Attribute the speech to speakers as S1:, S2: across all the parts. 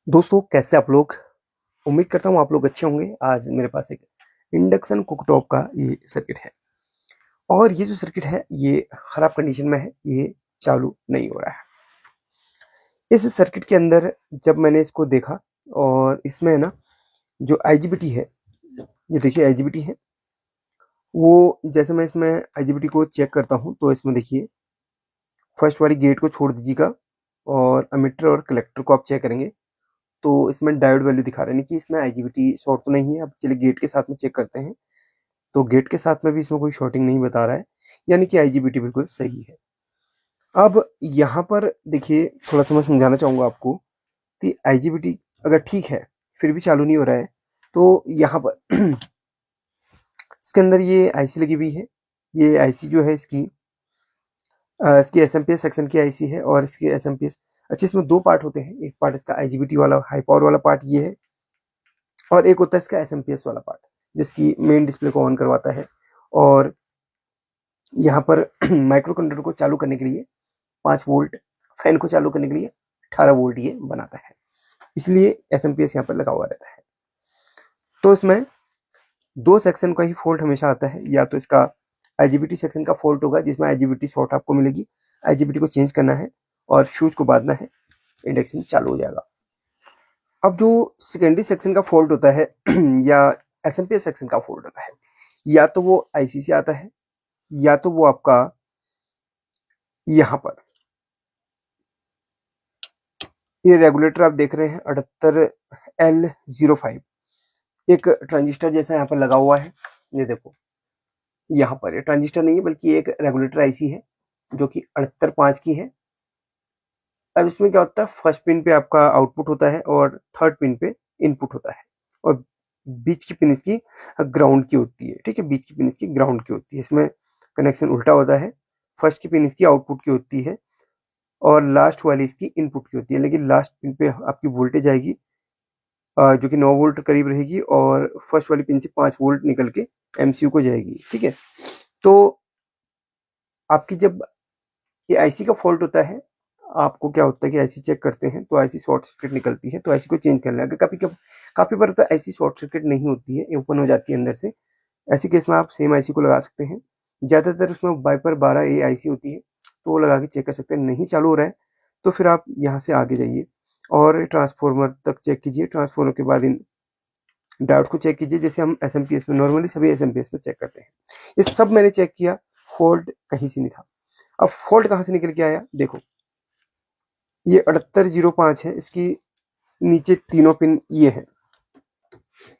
S1: दोस्तों कैसे आप लोग। उम्मीद करता हूँ आप लोग अच्छे होंगे। आज मेरे पास एक इंडक्शन कुकटॉप का ये सर्किट है और ये जो सर्किट है ये खराब कंडीशन में है, ये चालू नहीं हो रहा है। इस सर्किट के अंदर जब मैंने इसको देखा और इसमें है ना जो आईजीबीटी है, ये देखिए आईजीबीटी है वो, जैसे मैं इसमें आईजीबीटी को चेक करता हूँ तो इसमें देखिए फर्स्ट वाली गेट को छोड़ दीजिएगा और अमीटर और कलेक्टर को आप चेक करेंगे तो इसमें डायोड वैल्यू दिखा रहे हैं कि इसमें आईजीबीटी शॉर्ट तो नहीं है। अब चलिए गेट के साथ में चेक करते हैं तो गेट के साथ में भी इसमें कोई शॉर्टिंग नहीं बता रहा है, यानी कि आईजीबीटी बिल्कुल सही है। अब यहाँ पर देखिए थोड़ा सा मैं समझाना चाहूँगा आपको कि आईजीबीटी अगर ठीक है फिर भी चालू नहीं हो रहा है तो यहाँ पर इसके अंदर ये आईसी लगी हुई है। ये आईसी जो है इसकी एसएमपीएस सेक्शन की आईसी है और इसकी एसएमपीएस, अच्छा इसमें दो पार्ट होते हैं। एक पार्ट इसका आईजीबीटी वाला हाई पावर वाला पार्ट ये है और एक होता है इसका एसएमपीएस वाला पार्ट जिसकी मेन डिस्प्ले को ऑन करवाता है। और यहाँ पर माइक्रो कंट्रोलर को चालू करने के लिए 5 वोल्ट, फैन को चालू करने के लिए 18 वोल्ट ये बनाता है, इसलिए एसएमपीएस यहाँ पर लगा हुआ रहता है। तो इसमें दो सेक्शन का ही फॉल्ट हमेशा आता है, या तो इसका आईजीबीटी सेक्शन का फॉल्ट होगा जिसमें आईजीबीटी शॉर्ट आपको मिलेगी, आईजीबीटी को चेंज करना है और फ्यूज को बांधना है, इंडक्शन चालू हो जाएगा। अब जो सेकेंडरी सेक्शन का फॉल्ट होता है या एसएमपीएस सेक्शन का फॉल्ट होता है, या तो वो आईसी से आता है या तो वो आपका यहाँ पर ये रेगुलेटर आप देख रहे हैं 78L05, एक ट्रांजिस्टर जैसा यहाँ पर लगा हुआ है। ये देखो यहाँ पर ये ट्रांजिस्टर नहीं है बल्कि एक रेगुलेटर आईसी है जो कि 78.5 की है। अब इसमें क्या होता है, फर्स्ट पिन पे आपका आउटपुट होता है और थर्ड पिन पे इनपुट होता है और बीच की पिन इसकी ग्राउंड की होती है। ठीक है, बीच की पिन इसकी ग्राउंड की होती है। इसमें कनेक्शन उल्टा होता है, फर्स्ट की पिन इसकी आउटपुट की होती है और लास्ट वाली इसकी इनपुट की होती है। लेकिन लास्ट पिन पे आपकी वोल्टेज आएगी जो कि 9 वोल्ट करीब रहेगी और फर्स्ट वाली पिन से 5 वोल्ट निकल के एमसीयू को जाएगी। ठीक है, तो आपकी जब ये आईसी का फॉल्ट होता है, आपको क्या होता है कि आईसी चेक करते हैं तो आईसी शॉर्ट सर्किट निकलती है, तो आईसी को चेंज करना है। अगर काफी बार तो आईसी शॉर्ट सर्किट नहीं होती है, ये ओपन हो जाती है अंदर से, ऐसे केस में आप सेम आईसी को लगा सकते हैं। ज्यादातर उसमें वाइपर 12A आईसी होती है तो वो लगा के चेक कर सकते हैं। नहीं चालू हो रहा है तो फिर आप यहाँ से आगे जाइए और ट्रांसफॉर्मर तक चेक कीजिए। ट्रांसफॉर्मर के बाद इन डायोड को चेक कीजिए, जैसे हम एसएमपीएस में नॉर्मली सभी एसएमपीएस में चेक करते हैं। ये सब मैंने चेक किया, फॉल्ट कहीं से नहीं था। अब फॉल्ट कहाँ से निकल के आया, देखो ये 7805 है, इसकी नीचे तीनों पिन ये है,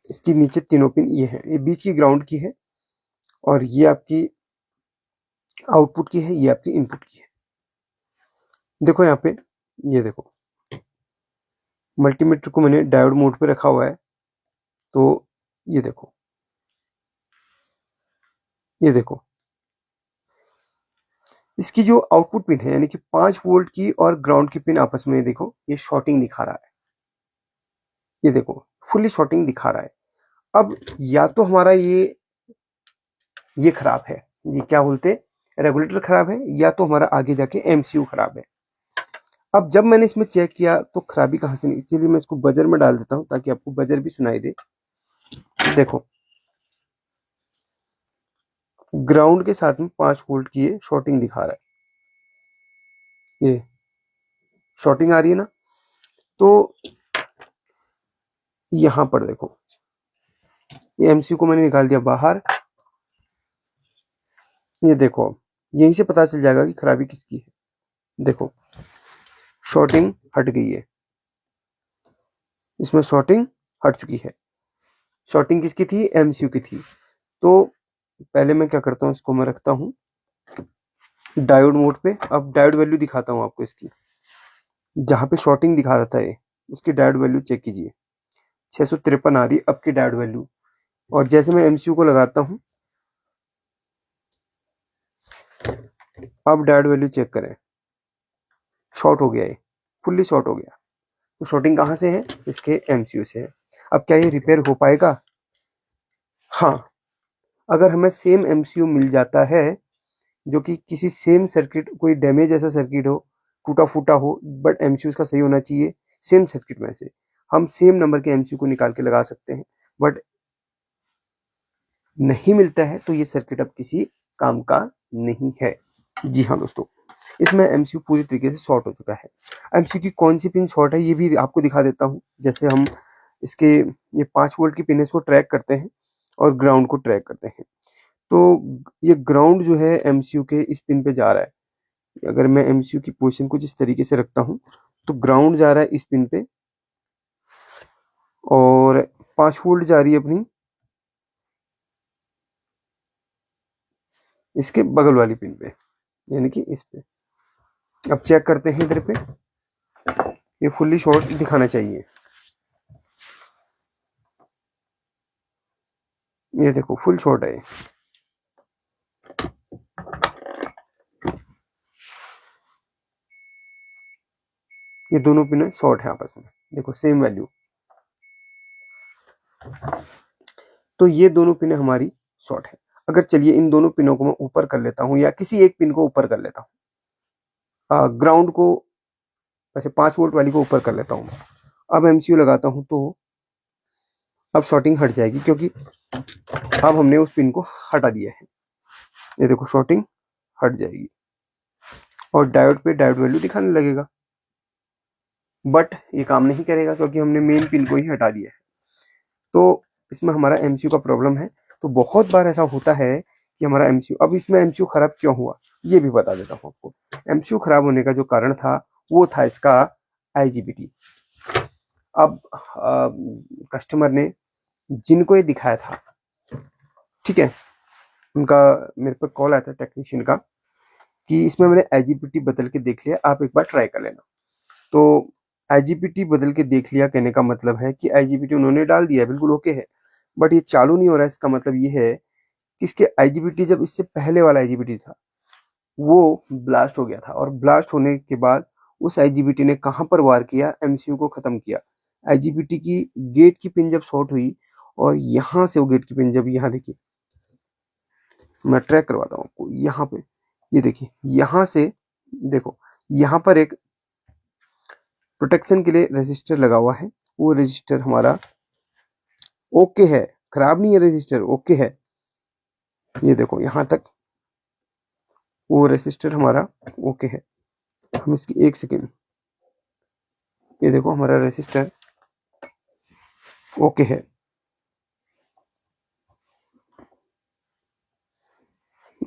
S1: इसकी नीचे तीनों पिन ये है, ये बीच की ग्राउंड की है और ये आपकी आउटपुट की है, ये आपकी इनपुट की है। देखो यहाँ पे, ये देखो मल्टीमीटर को मैंने डायोड मोड पे रखा हुआ है, तो ये देखो, ये देखो इसकी जो आउटपुट पिन है यानी कि 5 वोल्ट की और ग्राउंड की पिन आपस में देखो ये शॉर्टिंग दिखा रहा है। ये देखो फुल्ली शॉर्टिंग दिखा रहा है। अब या तो हमारा ये खराब है, ये क्या बोलते हैं रेगुलेटर खराब है, या तो हमारा आगे जाके एमसीयू खराब है। अब जब मैंने इसमें चेक किया तो खराबी कहाँ से नहीं, चलिए मैं इसको बजर में डाल देता हूँ ताकि आपको बजर भी सुनाई दे। देखो ग्राउंड के साथ में 5 वोल्ट की ये शॉर्टिंग दिखा रहा है, ये शॉर्टिंग आ रही है ना। तो यहाँ पर देखो ये एमसीयू को मैंने निकाल दिया बाहर। ये देखो यहीं से पता चल जाएगा कि खराबी किसकी है। देखो शॉर्टिंग हट गई है, इसमें शॉर्टिंग हट चुकी है। शॉर्टिंग किसकी थी, एमसीयू की थी। तो पहले मैं क्या करता हूँ, इसको मैं रखता हूँ डायोड मोड पे। अब डायोड वैल्यू दिखाता हूँ आपको इसकी, जहाँ पे शॉर्टिंग दिखा रहा था ये, उसकी डायोड वैल्यू चेक कीजिए, 653 आ रही अब की डायोड वैल्यू। और जैसे मैं एमसीयू को लगाता हूँ, अब डायोड वैल्यू चेक करें, शॉर्ट हो गया है, फुल्ली शॉर्ट हो गया। तो शॉर्टिंग कहाँ से है, इसके एमसीयू से है। अब क्या ये रिपेयर हो पाएगा, हाँ अगर हमें सेम एमसीयू मिल जाता है जो कि किसी सेम सर्किट, कोई डैमेज ऐसा सर्किट हो, टूटा फूटा हो, बट एमसीयू का सही होना चाहिए सेम सर्किट में से, हम सेम नंबर के एमसीयू को निकाल के लगा सकते हैं, बट नहीं मिलता है तो ये सर्किट अब किसी काम का नहीं है। जी हाँ दोस्तों, इसमें एमसीयू पूरी तरीके से शॉर्ट हो चुका है। एमसीयू की कौन सी पिन शॉर्ट है ये भी आपको दिखा देता हूँ। जैसे हम इसके ये 5 वोल्ट की पिन है, इसको ट्रैक करते हैं और ग्राउंड को ट्रैक करते हैं, तो ये ग्राउंड जो है एमसीयू के इस पिन पे जा रहा है। अगर मैं एमसीयू की पोजीशन कुछ इस तरीके से रखता हूँ तो ग्राउंड जा रहा है इस पिन पे और 5 वोल्ट जा रही है अपनी इसके बगल वाली पिन पे, यानी कि इस पे। अब चेक करते हैं इधर पे, ये फुल्ली शॉर्ट दिखाना चाहिए। ये देखो फुल शॉर्ट है। ये दोनों पिन शॉर्ट है आपस में, देखो सेम वैल्यू। तो ये दोनों पिन हमारी शॉर्ट है। अगर चलिए इन दोनों पिनों को मैं ऊपर कर लेता हूँ या किसी एक पिन को ऊपर कर लेता हूँ, ग्राउंड को वैसे 5 वोल्ट वाली को ऊपर कर लेता हूँ। अब एमसीयू लगाता हूँ तो अब शॉर्टिंग हट जाएगी, क्योंकि अब हमने उस पिन को हटा दिया है। ये देखो शॉर्टिंग हट जाएगी और डायोड पे डायोड वैल्यू दिखाने लगेगा, बट ये काम नहीं करेगा क्योंकि हमने मेन पिन को ही हटा दिया है। तो इसमें हमारा एमसीयू का प्रॉब्लम है। तो बहुत बार ऐसा होता है कि हमारा एमसीयू, अब इसमें एमसीयू खराब क्यों हुआ ये भी बता देता हूँ आपको। एमसीयू खराब होने का जो कारण था वो था इसका आईजीबीटी। अब कस्टमर ने जिनको ये दिखाया था, ठीक है, उनका मेरे पर कॉल आया था टेक्नीशियन का कि इसमें मैंने आईजीबीटी बदल के देख लिया, आप एक बार ट्राई कर लेना। तो आईजीबीटी बदल के देख लिया कहने का मतलब है कि आईजीबीटी उन्होंने डाल दिया है, बिल्कुल ओके है, बट ये चालू नहीं हो रहा है। इसका मतलब ये है कि इसके आईजीबीटी जब इससे पहले वाला आईजीबीटी था वो ब्लास्ट हो गया था, और ब्लास्ट होने के बाद उस आईजीबीटी ने कहाँ पर वार किया, एमसीयू को खत्म किया। आईजीबीटी की गेट की पिन जब शॉर्ट हुई और यहाँ से वो गेट की पिन जब, यहाँ देखिए मैं ट्रैक करवाता हूँ आपको, यहाँ पे ये देखिए, यहाँ से देखो यहाँ पर एक प्रोटेक्शन के लिए रेजिस्टर लगा हुआ है। वो रेजिस्टर हमारा ओके है, खराब नहीं है, रेजिस्टर ओके है। ये देखो यहाँ तक वो रेजिस्टर हमारा ओके है। हम इसकी एक सेकेंड, ये देखो हमारा रेजिस्टर ओके है।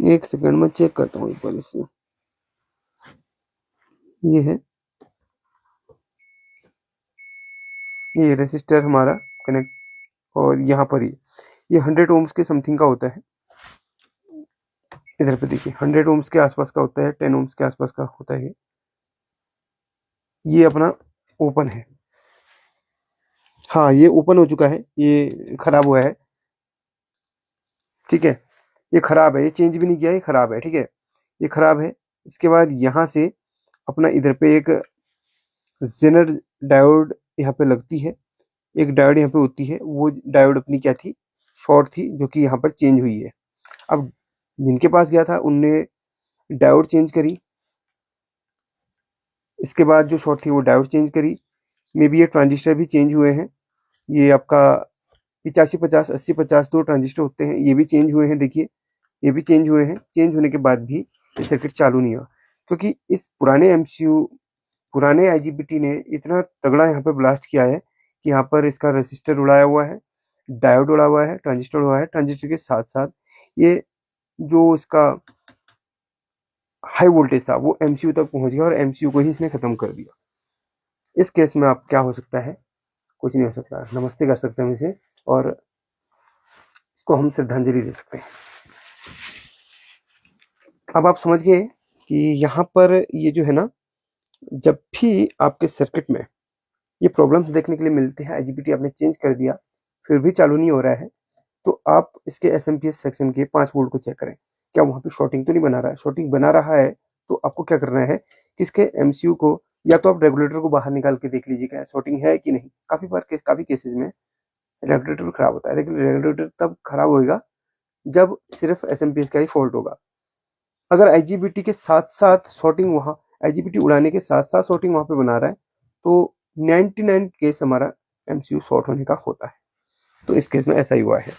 S1: एक सेकंड में चेक करता हूँ एक बार इससे। ये है, ये रेजिस्टर हमारा कनेक्ट, और यहाँ पर ये 100 ओम्स के समथिंग का होता है। इधर पे देखिए 100 ओम्स के आसपास का होता है, 10 ओम्स के आसपास का होता है। ये अपना ओपन है, हाँ ये ओपन हो चुका है, ये खराब हुआ है, ठीक है, ये खराब है, ये चेंज भी नहीं किया, ये खराब है, ठीक है, ये खराब है। इसके बाद यहाँ से अपना इधर पे एक जेनर डायोड यहाँ पे लगती है, एक डायोड यहाँ पे होती है, वो डायोड अपनी क्या थी, शॉर्ट थी, जो कि यहाँ पर चेंज हुई है। अब जिनके पास गया था उनने डायोड चेंज करी, इसके बाद जो शॉर्ट थी वो डायोड चेंज करी। मे बी ये ट्रांजिस्टर भी चेंज हुए हैं। ये आपका 8550 8050 दो ट्रांजिस्टर होते हैं, ये भी चेंज हुए हैं, देखिए ये भी चेंज हुए हैं। चेंज होने के बाद भी ये सर्किट चालू नहीं हुआ, क्योंकि इस पुराने एमसीयू, पुराने आईजीबीटी ने इतना तगड़ा यहाँ पे ब्लास्ट किया है कि यहाँ पर इसका रेसिस्टर उड़ाया हुआ है, डायोड उड़ा हुआ है, ट्रांजिस्टर उड़ा है। ट्रांजिस्टर के साथ साथ ये जो इसका हाई वोल्टेज था वो एमसीयू तक पहुंच गया और एमसीयू को ही इसने खत्म कर दिया। इस केस में आप क्या हो सकता है, कुछ नहीं हो सकता, नमस्ते कर सकते हैं हम इसे, और इसको हम श्रद्धांजलि दे सकते हैं। अब आप समझ गए कि यहाँ पर ये जो है ना, जब भी आपके सर्किट में ये प्रॉब्लम्स देखने के लिए मिलते हैं, आईजीबीटी आपने चेंज कर दिया फिर भी चालू नहीं हो रहा है, तो आप इसके एसएमपीएस सेक्शन के 5 वोल्ट को चेक करें, क्या वहाँ पे शॉर्टिंग तो नहीं बना रहा है। शॉर्टिंग बना रहा है तो आपको क्या करना है कि इसके एमसीयू को, या तो आप रेगुलेटर को बाहर निकाल के देख लीजिएगा शॉर्टिंग है कि नहीं। काफ़ी केसेस में रेगुलेटर खराब होता है, लेकिन रेगुलेटर तब खराब होएगा जब सिर्फ एसएमपीएस का ही फॉल्ट होगा। अगर आईजीबीटी के साथ साथ शॉर्टिंग, वहाँ आईजीबीटी उड़ाने के साथ साथ शॉर्टिंग वहाँ पे बना रहा है, तो 99 केस हमारा MCU शॉर्ट होने का होता है। तो इस केस में ऐसा ही हुआ है,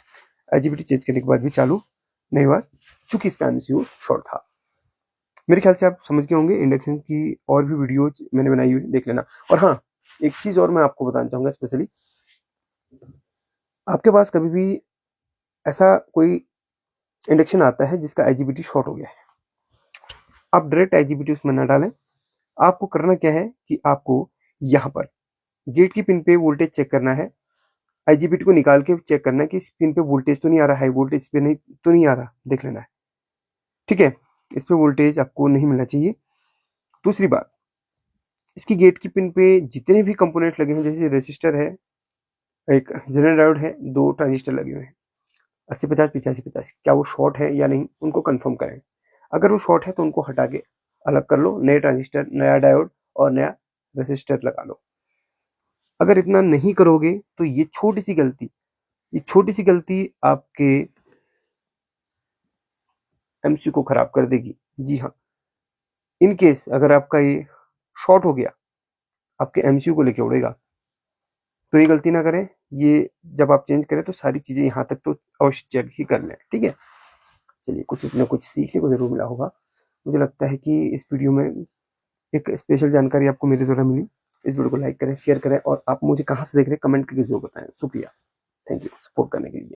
S1: IGBT चेंज करने के बाद भी चालू नहीं हुआ चूंकि इसका MCU शॉर्ट था। मेरे ख्याल से आप समझ गए होंगे। इंडक्शन की और भी वीडियो मैंने बनाई हुई, देख लेना। और हाँ, एक चीज और मैं आपको बताना चाहूंगा, स्पेशली आपके पास कभी भी ऐसा कोई इंडक्शन आता है जिसका IGBT शॉर्ट हो गया है, आप डायरेक्ट IGBT उसमें ना डालें। आपको करना क्या है कि आपको यहाँ पर गेट की पिन पे वोल्टेज चेक करना है, IGBT को निकाल के चेक करना है कि इस पिन पे वोल्टेज तो नहीं आ रहा, हाई वोल्टेज पे नहीं तो नहीं आ रहा, देख लेना है। ठीक है, इस पे वोल्टेज आपको नहीं मिलना चाहिए। दूसरी बात, इसकी गेट की पिन पे जितने भी कंपोनेंट लगे हैं, जैसे रेसिस्टर है, एक जेनर डायोड है, 2 ट्रांजिस्टर लगे हुए हैं 80-50, 85-50, क्या वो शॉर्ट है या नहीं, उनको कंफर्म करें। अगर वो शॉर्ट है तो उनको हटा के अलग कर लो, नए ट्रांजिस्टर, नया डायोड और नया रेसिस्टर लगा लो। अगर इतना नहीं करोगे तो ये छोटी सी गलती आपके MCU को खराब कर देगी। जी हाँ, इन केस अगर आपका ये शॉर्ट हो गया, आपके MCU को लेके उड़ेगा, तो ये गलती ना करें। ये जब आप चेंज करें तो सारी चीजें यहाँ तक तो अवश्य चेक ही कर लें। ठीक है, चलिए, कुछ इसमें कुछ सीखने को जरूर मिला होगा। मुझे लगता है कि इस वीडियो में एक स्पेशल जानकारी आपको मेरे द्वारा मिली। इस वीडियो को लाइक करें, शेयर करें, और आप मुझे कहाँ से देख रहे हैं कमेंट करके जरूर बताएं। शुक्रिया, थैंक यू सपोर्ट करने के लिए।